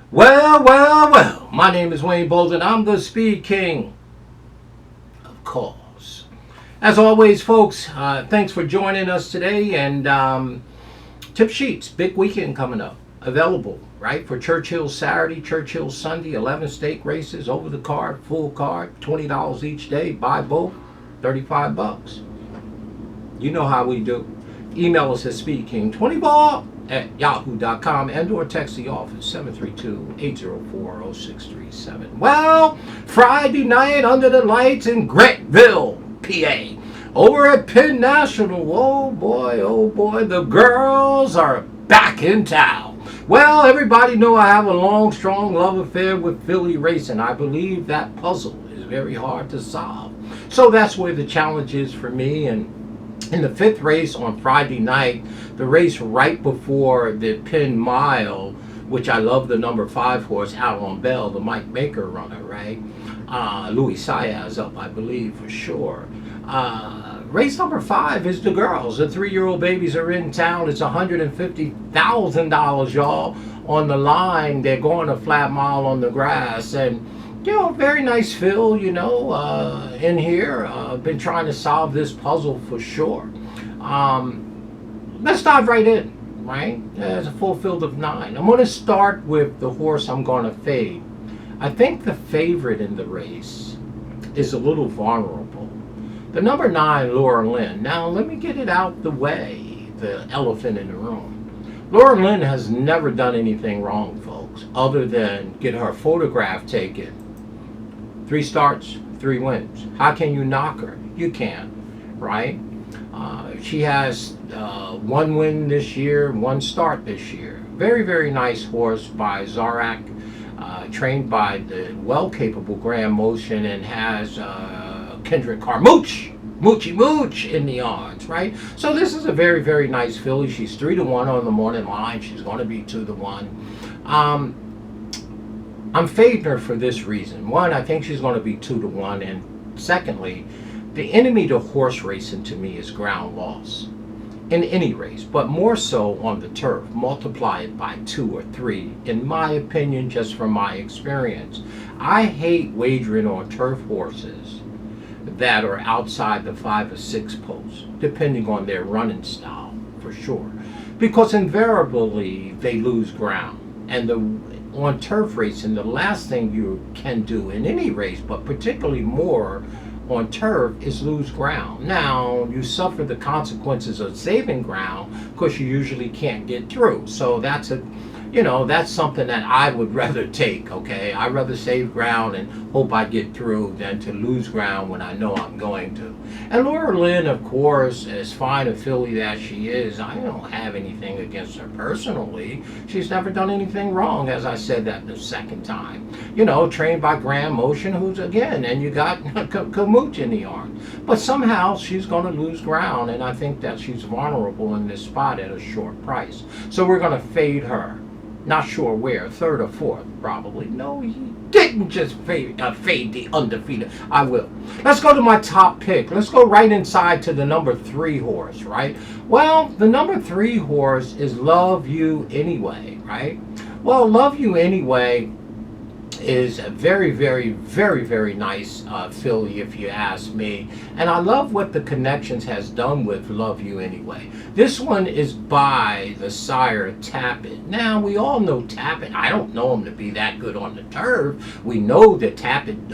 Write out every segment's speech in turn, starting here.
Well, my name is Wayne Bolden. I'm the Speed King, of course. As always, folks, thanks for joining us today. And tip sheets, big weekend coming up, available, right? For Churchill Saturday, Churchill Sunday, 11 stake races, over the card, full card, $20 each day. Buy both, $35. You know how we do. Email us at speedking20ball@yahoo.com and or text the office 732-804-0637. Well, Friday night under the lights in Grantville, PA. Over at Penn National, oh boy, the girls are back in town. Well, everybody know I have a long, strong love affair with Philly racing. I believe that puzzle is very hard to solve. So that's where the challenge is for me. And in the fifth race on Friday night, the race right before the Penn Mile, which I love the number 5 horse, Out on Bell, the Mike Baker runner, right? Louis Saez up, I believe, for sure. Race number 5 is the girls. The 3-year-old babies are in town. It's $150,000, y'all, on the line. They're going a flat mile on the grass. And very nice fill, in here. Been trying to solve this puzzle for sure. Let's dive right in, right? There's a full field of 9. I'm going to start with the horse I'm going to fade. I think the favorite in the race is a little vulnerable. The number 9, Laura Lynn. Now, let me get it out the way, the elephant in the room. Laura Lynn has never done anything wrong, folks, other than get her photograph taken. 3 starts, 3 wins. How can you knock her? You can't, right? She has 1 win this year, 1 start this year. Very, very nice horse by Zarak, trained by the well-capable Graham Motion, and has Kendrick Carmouche, Mooch in the odds, right? So this is a very, very nice filly. She's 3-1 on the morning line. She's going to be 2-1. I'm fading her for this reason. One, I think she's going to be 2-1, and secondly, the enemy to horse racing to me is ground loss in any race, but more so on the turf. Multiply it by 2 or 3, in my opinion, just from my experience. I hate wagering on turf horses that are outside the 5 or 6 posts, depending on their running style, for sure, because invariably they lose ground. And on turf racing, the last thing you can do in any race, but particularly more on turf, is lose ground. Now, you suffer the consequences of saving ground because you usually can't get through. So that's that's something that I would rather take, okay? I'd rather save ground and hope I get through than to lose ground when I know I'm going to. And Laura Lynn, of course, as fine a filly as she is, I don't have anything against her personally. She's never done anything wrong, as I said that the second time. Trained by Graham Motion, who's, again, and you got Kamooch in the arm. But somehow she's going to lose ground, and I think that she's vulnerable in this spot at a short price. So we're going to fade her. Not sure where, 3rd or 4th, probably. No, he didn't just fade the undefeated. I will. Let's go to my top pick. Let's go right inside to the number 3 horse, right? Well, the number 3 horse is Love You Anyway, right? Well, Love You Anyway is a very, very, very, very nice filly, if you ask me. And I love what the Connections has done with Love You Anyway. This one is by the sire Tappet. Now, we all know Tappet. I don't know him to be that good on the turf. We know that Tappet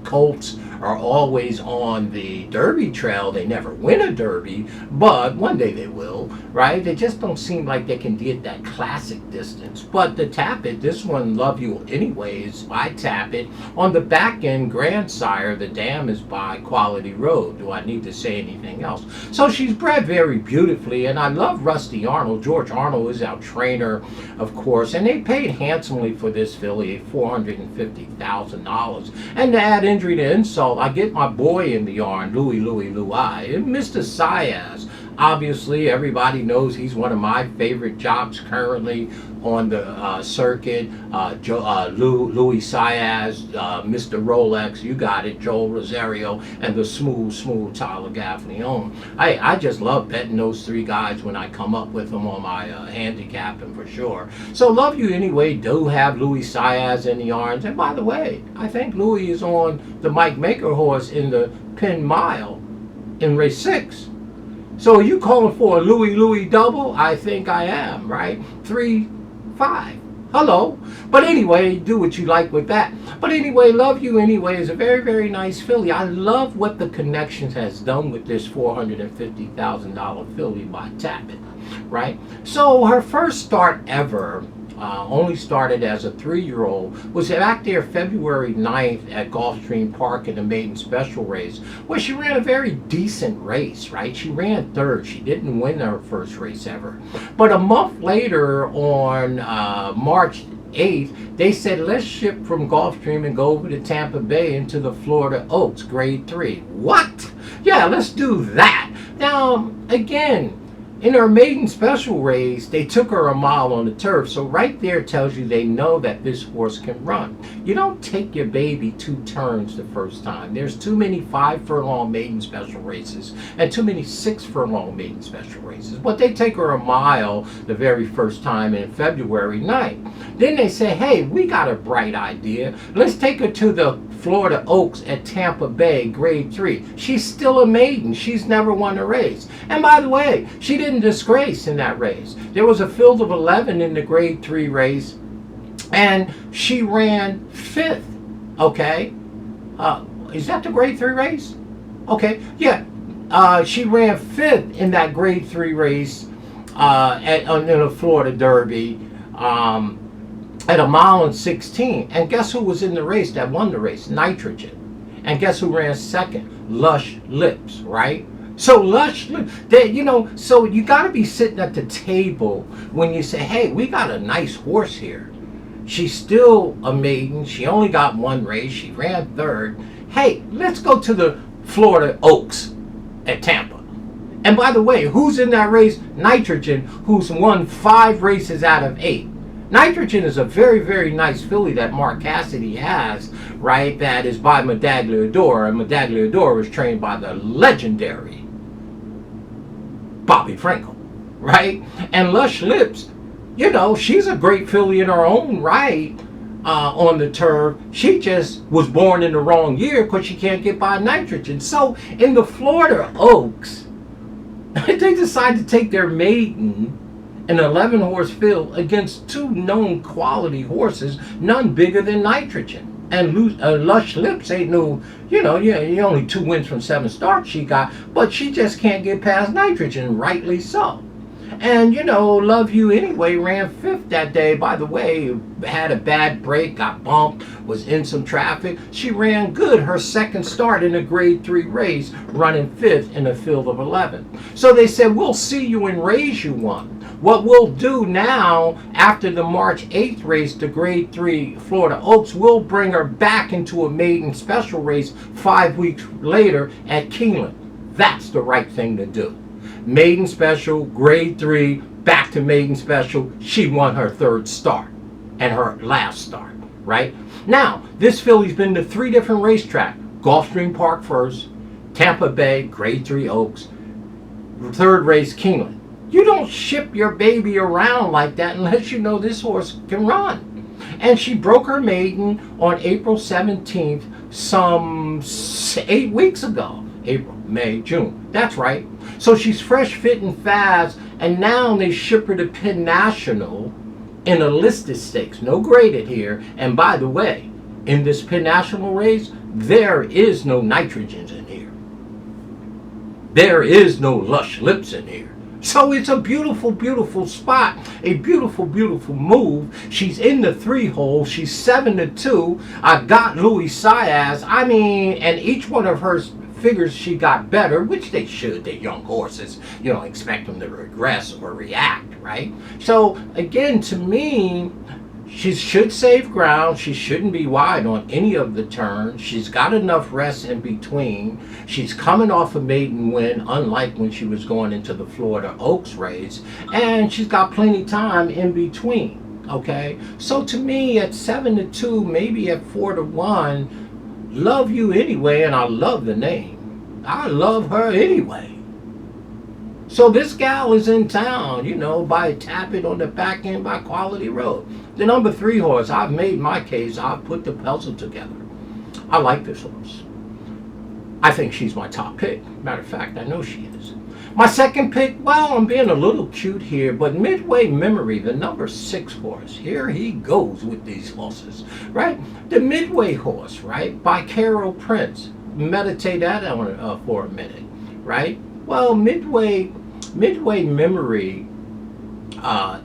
colts are always on the Derby trail. They never win a Derby, but one day they will, right? They just don't seem like they can get that classic distance. But the Tappet, this one, Love You Anyway, is by Tappet. On the back end, Grandsire, the dam is by Quality Road. Do I need to say anything else? So she's bred very beautifully, and I love Rusty Arnold. George Arnold is our trainer, of course, and they paid handsomely for this filly, $450,000. And to add injury to insult, I get my boy in the yarn, Louis, and Mr. Saez. Obviously, everybody knows he's one of my favorite jocks currently on the circuit. Louis Saez, Mr. Rolex, you got it, Joel Rosario, and the smooth Tyler Gaffney. I just love betting those three guys when I come up with them on my handicapping for sure. So love you anyway. Do have Louis Saez in the arms. And by the way, I think Louis is on the Mike Maker horse in the Penn Mile in race 6. So are you calling for a Louis double? I think I am, right? 3-5. Hello. But anyway, do what you like with that. But anyway, love you anyway. It's a very nice filly. I love what the Connections has done with this $450,000 filly by Tapit, right? So her first start ever, only started as a 3-year-old, was back there February 9th at Gulfstream Park in the maiden special race, where she ran a very decent race, right? She ran 3rd. She didn't win her first race ever. But a month later, on March 8th, they said, let's ship from Gulfstream and go over to Tampa Bay into the Florida Oaks, grade 3. What? Yeah, let's do that. Now, again, in her maiden special race, they took her a mile on the turf. So right there tells you they know that this horse can run. You don't take your baby 2 turns the first time. There's too many 5-furlong maiden special races and too many 6-furlong maiden special races. But they take her a mile the very first time in February 9th. Then they say, hey, we got a bright idea. Let's take her to the Florida Oaks at Tampa Bay, grade 3. She's still a maiden. She's never won a race. And by the way, she didn't disgrace in that race. There was a field of 11 in the grade 3 race, and she ran 5th. Okay. Is that the grade 3 race? Okay. Yeah. She ran 5th in that grade 3 race in the Florida Derby. At 1:16. And guess who was in the race that won the race? Nitrogen. And guess who ran 2nd? Lush Lips, right? So Lush Lips, so you got to be sitting at the table when you say, hey, we got a nice horse here. She's still a maiden. She only got 1 race. She ran 3rd. Hey, let's go to the Florida Oaks at Tampa. And by the way, who's in that race? Nitrogen, who's won 5 races out of 8. Nitrogen is a very nice filly that Mark Cassidy has, right? That is by Medagliador, and Medagliador was trained by the legendary Bobby Frankel, right? And Lush Lips, she's a great filly in her own right on the turf. She just was born in the wrong year because she can't get by Nitrogen. So in the Florida Oaks, they decided to take their maiden, an 11-horse field, against 2 known quality horses, none bigger than Nitrogen. And Lush Lips ain't no, only 2 wins from 7 starts she got, but she just can't get past Nitrogen, rightly so. And, Love You Anyway ran 5th that day. By the way, had a bad break, got bumped, was in some traffic. She ran good her 2nd start in a grade 3 race, running 5th in a field of 11. So they said, we'll see you in race you won. What we'll do now, after the March 8th race, the grade 3 Florida Oaks, we'll bring her back into a maiden special race 5 weeks later at Keeneland. That's the right thing to do. Maiden special, grade 3, back to maiden special. She won her 3rd start and her last start, right? Now, this filly's been to 3 different racetracks. Gulfstream Park first, Tampa Bay, grade 3 Oaks, 3rd race Keeneland. You don't ship your baby around like that unless you know this horse can run. And she broke her maiden on April 17th, some 8 weeks ago. April, May, June. That's right. So she's fresh, fit, and fast, and now they ship her to Penn National in a listed stakes. No graded here. And by the way, in this Penn National race, there is no Nitrogens in here. There is no Lush Lips in here. So it's a beautiful spot, a beautiful move. She's in the 3-hole. She's 7-2. I got Louis Saez. And each one of her figures she got better, which they should. They're young horses. You don't expect them to regress or react, right? So again, to me, She should save ground. She shouldn't be wide on any of the turns. She's got enough rest in between. She's coming off a maiden win, unlike when she was going into the Florida Oaks race. And she's got plenty time in between. Okay? So to me, at 7-2, maybe at 4-1, Love You Anyway, and I love the name. I love her anyway. So this gal is in town, you know, by Tap It on the back end by Quality Road. The number 3 horse, I've made my case. I've put the puzzle together. I like this horse. I think she's my top pick. Matter of fact, I know she is. My second pick, well, I'm being a little cute here, but Midway Memory, the number 6 horse. Here he goes with these horses, right? The Midway horse, right, by Carol Prince. Meditate that on for a minute, right? Well, Midway Memory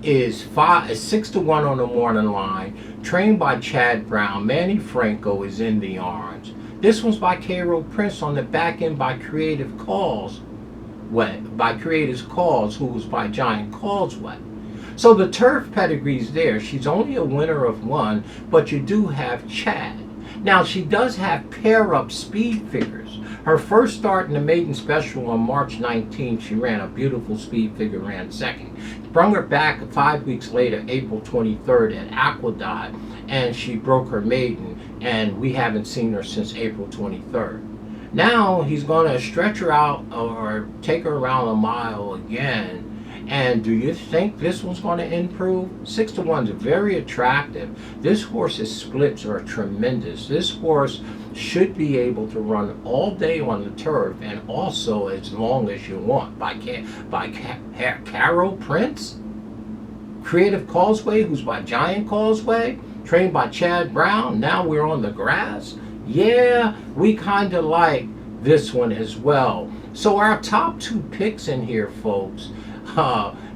is 6-1 on the morning line, trained by Chad Brown. Manny Franco is in the orange. This one's by Carol Prince on the back end by Creative Calls, who was by Giant Causeway. So the turf pedigree's there. She's only a winner of 1, but you do have Chad. Now she does have pair-up speed figures. Her first start in the maiden special on March 19th, she ran a beautiful speed figure, ran second. Sprung her back 5 weeks later, April 23rd at Aqueduct, and she broke her maiden, and we haven't seen her since April 23rd. Now he's going to stretch her out or take her around a mile again. And do you think this one's going to improve? 6-1 is very attractive. This horse's splits are tremendous. This horse should be able to run all day on the turf and also as long as you want. By Carol Prince, Creative Causeway, who's by Giant Causeway, trained by Chad Brown. Now we're on the grass. Yeah, we kind of like this one as well. So our top 2 picks in here, folks,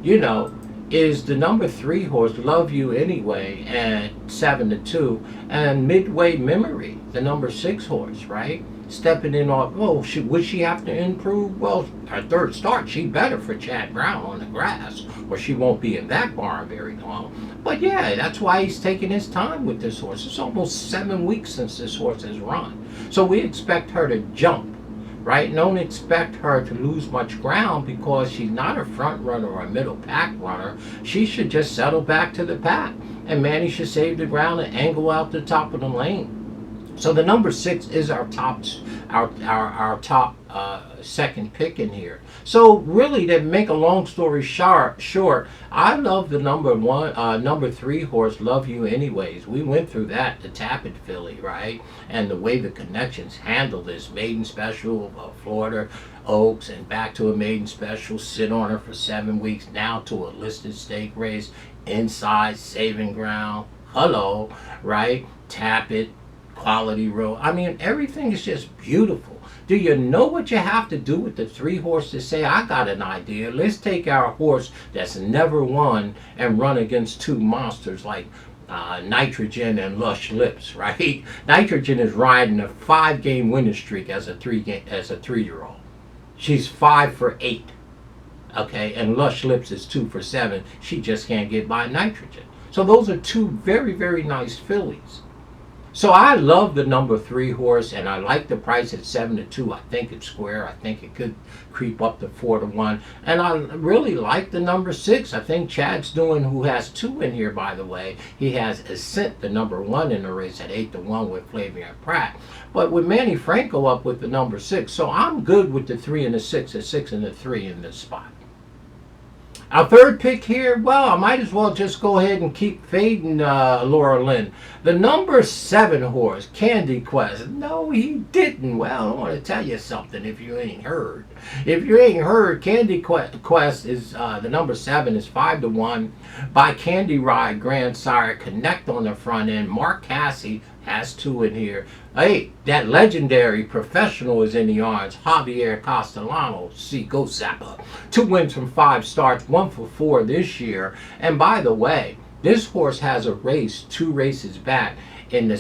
you know, is the number 3 horse, Love You Anyway, at 7-2, and Midway Memory, the number 6 horse, right? Stepping in off, well, would she have to improve? Well, her third start, she better for Chad Brown on the grass, or she won't be in that barn very long. But yeah, that's why he's taking his time with this horse. It's almost 7 weeks since this horse has run. So we expect her to jump, right? Don't expect her to lose much ground because she's not a front runner or a middle pack runner. She should just settle back to the pack, and Manny should save the ground and angle out the top of the lane. So the number 6 is our top second pick in here. So really, to make a long story short, I love the number 3 horse, Love You Anyways. We went through that, the Tap It filly, right? And the way the connections handle this maiden special of Florida Oaks and back to a maiden special, sit on her for 7 weeks, now to a listed stake race, inside, saving ground, hello, right? Tap It, Quality Road. I mean, everything is just beautiful. Do you know what you have to do with the 3 horse to say, I got an idea. Let's take our horse that's never won and run against 2 monsters like Nitrogen and Lush Lips, right? Nitrogen is riding a 5-game winning streak as a 3-year-old. She's 5 for 8. Okay, and Lush Lips is 2 for 7. She just can't get by Nitrogen. So those are 2 very, very nice fillies. So I love the number 3 horse, and I like the price at 7-2. I think it's square. I think it could creep up to 4-1. And I really like the number 6. I think Chad's doing, who has 2 in here, by the way. He has Ascent, the number 1 in the race at 8-1 with Flavia Pratt. But with Manny Franco up with the number 6. So I'm good with the 3 and the 6, the 6 and the 3 in this spot. Our third pick here, well, I might as well just go ahead and keep fading Laura Lynn. The number 7 horse, Candy Quest. No, he didn't. Well, I want to tell you something if you ain't heard. If you ain't heard, Candy Quest is, the number 7 is 5-1 by Candy Ride Grandsire. Connect on the front end. Mark Cassie has 2 in here. Hey, that legendary professional is in the orange. Javier Castellano, Go Zappa. 2 wins from 5 starts, 1 for 4 this year. And by the way, this horse has a race 2 races back in the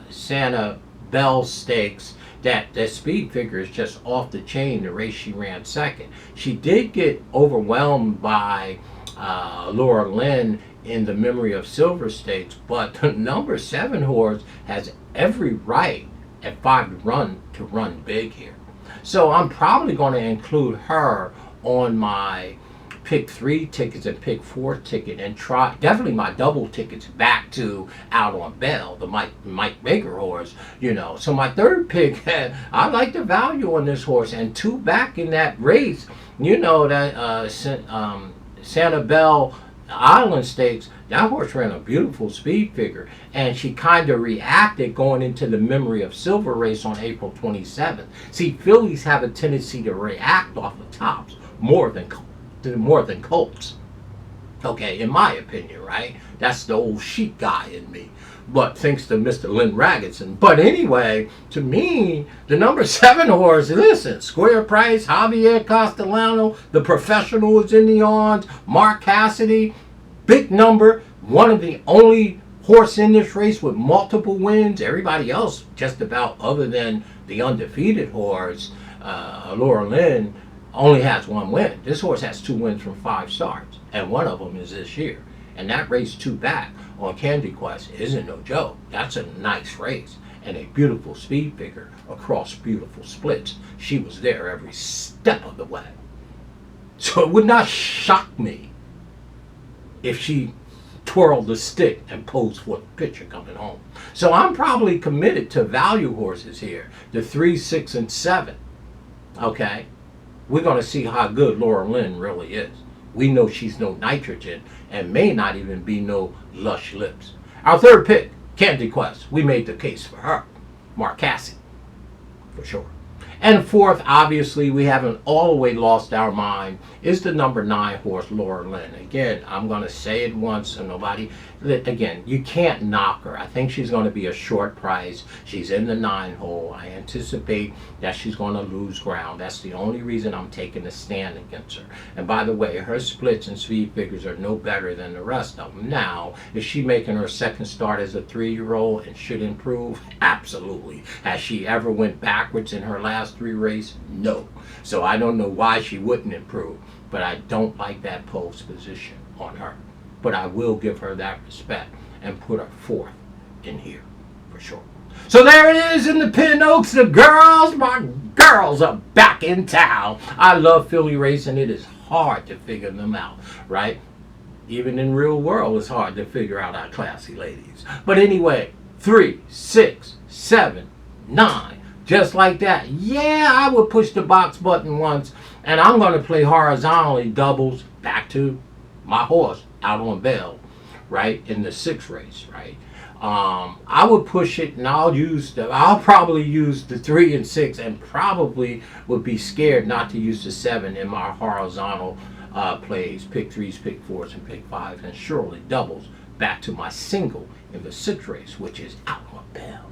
Santa Bell Stakes. That the speed figure is just off the chain, the race she ran second. She did get overwhelmed by Laura Lynn in the Memory of Silver Stakes, but the number 7 horse has every right at 5 to run big here. So I'm probably going to include her on my pick 3 tickets and pick 4 ticket, and try definitely my double tickets back to Out on Bell, the Mike Baker horse, you know. So my third pick, I like the value on this horse, and 2 back in that race, you know, that Sanibel Island Stakes. That horse ran a beautiful speed figure, and she kind of reacted going into the Memory of Silver race on April 27th. See, fillies have a tendency to react off the tops more than colts. Okay, in my opinion, right? That's the old sheep guy in me. But thanks to Mr. Lynn Raggedson. But anyway, to me, the number 7 horse, listen, Square Price, Javier Castellano, the professional is in the odds, Mark Cassidy, big number, one of the only horse in this race with multiple wins. Everybody else, just about other than the undefeated horse, Laura Lynn, only has 1 win. This horse has 2 wins from 5 starts, and one of them is this year. And that race 2 back on Candy Quest isn't no joke. That's a nice race and a beautiful speed figure across beautiful splits. She was there every step of the way. So it would not shock me if she twirled the stick and posed for the picture coming home. So I'm probably committed to value horses here, the 3, 6, and 7. Okay? We're going to see how good Laura Lynn really is. We know she's no nitrogen and may not even be no lush lips. Our third pick, Candy Quest. We made the case for her. Mark Cassidy, for sure. And fourth, obviously, we haven't all the way lost our mind, is the number 9 horse, Laura Lynn. Again, I'm going to say it once so nobody, again, you can't knock her. I think she's going to be a short price. She's in the 9 hole. I anticipate that she's going to lose ground. That's the only reason I'm taking a stand against her. And by the way, her splits and speed figures are no better than the rest of them. Now, is she making her second start as a 3-year-old and should improve? Absolutely. Has she ever went backwards in her last 3 race? No. So I don't know why she wouldn't improve, but I don't like that post position on her. But I will give her that respect and put her 4th in here for sure. So there it is in the Penn Oaks. The girls, my girls are back in town. I love filly racing. It is hard to figure them out, right? Even in real world, it's hard to figure out our classy ladies. But anyway, 3, 6, 7, 9. Just like that. Yeah, I would push the box button once, and I'm going to play horizontally doubles back to my horse, Out on Bell, right, in the 6th race, right? I would push it, and I'll probably use the 3 and 6, and probably would be scared not to use the 7 in my horizontal plays, pick 3s, pick 4s, and pick 5s, and surely doubles back to my single in the 6th race, which is Out on Bell.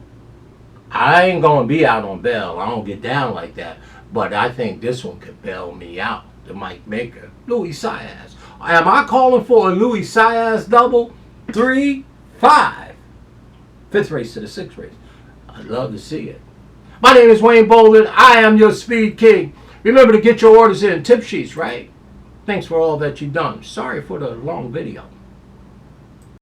I ain't going to be Out on Bell. I don't get down like that. But I think this one could bail me out. The Mike Maker, Louis Saez. Am I calling for a Louis Saez double? 3, 5. 5th race to the 6th race. I'd love to see it. My name is Wayne Bolden. I am your Speed King. Remember to get your orders in. Tip sheets, right? Thanks for all that you've done. Sorry for the long video.